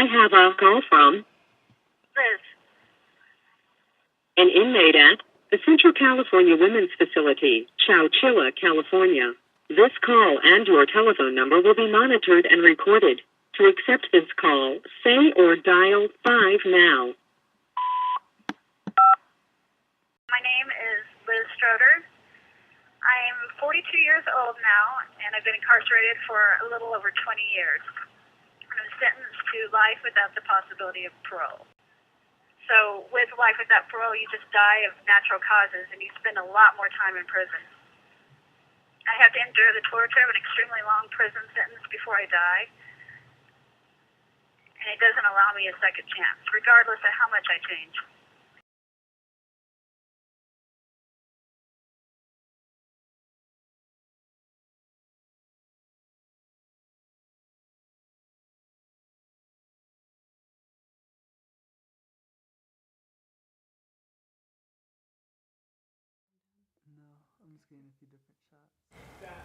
have a call from Liz. an inmate at the Central California Women's Facility, Chowchilla, California. This call and your telephone number will be monitored and recorded. To accept this call, say or dial 5 now. My name is Liz Stroder. I'm 42 years old now, and I've been incarcerated for a little over 20 years. I'm sentenced to life without the possibility of parole. So with life without parole, you just die of natural causes, and you spend a lot more time in prison. I have to endure the torture of an extremely long prison sentence before I die, and it doesn't allow me a second chance, regardless of how much I change.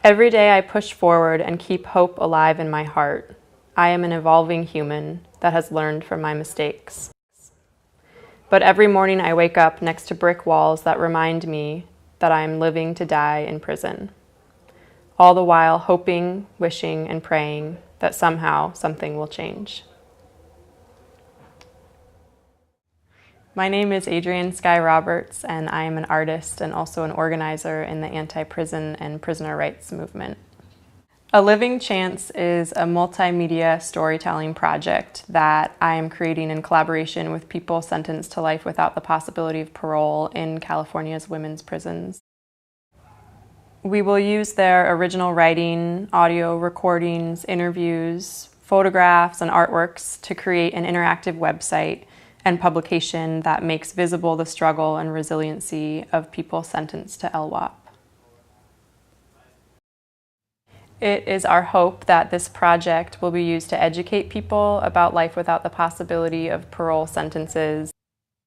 Every day I push forward and keep hope alive in my heart. I am an evolving human that has learned from my mistakes. But every morning I wake up next to brick walls that remind me that I am living to die in prison. All the while hoping, wishing, and praying that somehow something will change. My name is Adrienne Skye Roberts, and I am an artist and also an organizer in the anti-prison and prisoner rights movement. A Living Chance is a multimedia storytelling project that I am creating in collaboration with people sentenced to life without the possibility of parole in California's women's prisons. We will use their original writing, audio recordings, interviews, photographs, and artworks to create an interactive website and publication that makes visible the struggle and resiliency of people sentenced to LWOP. It is our hope that this project will be used to educate people about life without the possibility of parole sentences,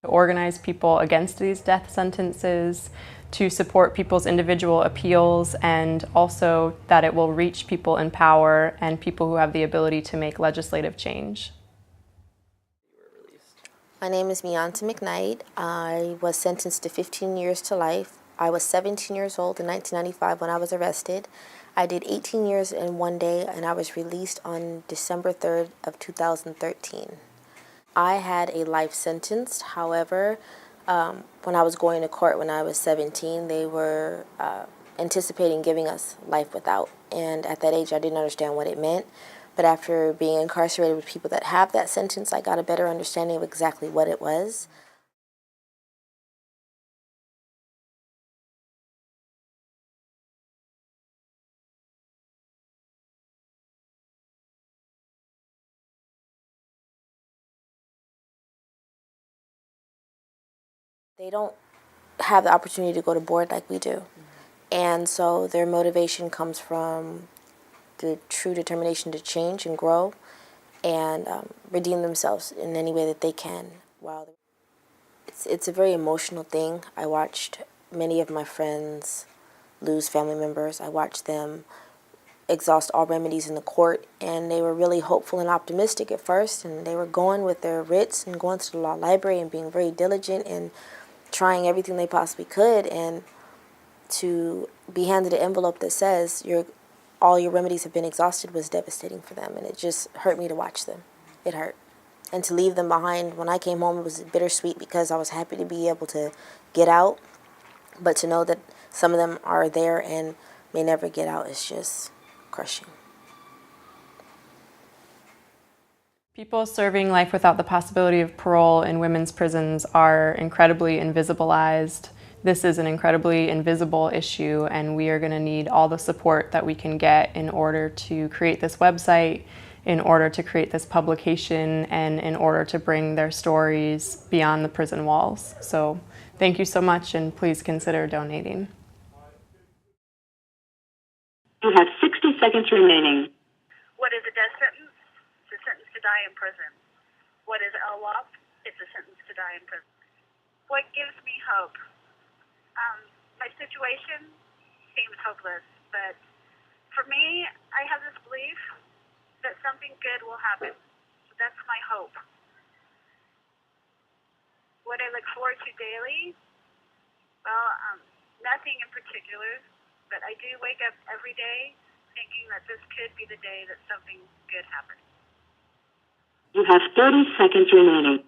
to organize people against these death sentences, to support people's individual appeals, and also that it will reach people in power and people who have the ability to make legislative change. My name is Mianta McKnight. I was sentenced to 15 years to life. I was 17 years old in 1995 when I was arrested. I did 18 years in one day, and I was released on December 3rd of 2013. I had a life sentence. However, when I was going to court when I was 17, they were anticipating giving us life without. And at that age, I didn't understand what it meant. But after being incarcerated with people that have that sentence, I got a better understanding of exactly what it was. They don't have the opportunity to go to board like we do. And so their motivation comes from the true determination to change and grow and redeem themselves in any way that they can. It's a very emotional thing. I watched many of my friends lose family members. I watched them exhaust all remedies in the court, and they were really hopeful and optimistic at first, and they were going with their writs and going to the law library and being very diligent and trying everything they possibly could, and to be handed an envelope that says all your remedies have been exhausted was devastating for them, and it just hurt me to watch them. It hurt. And to leave them behind, when I came home, it was bittersweet because I was happy to be able to get out, but to know that some of them are there and may never get out is just crushing. People serving life without the possibility of parole in women's prisons are incredibly invisibilized. This is an incredibly invisible issue, and we are going to need all the support that we can get in order to create this website, in order to create this publication, and in order to bring their stories beyond the prison walls. So thank you so much, and please consider donating. You have 60 seconds remaining. What is a death sentence? It's a sentence to die in prison. What is LWOP? It's a sentence to die in prison. What gives me hope? My situation seems hopeless, but for me, I have this belief that something good will happen. that's my hope. What I look forward to daily, well, nothing in particular, but I do wake up every day thinking that this could be the day that something good happens. You have 30 seconds remaining.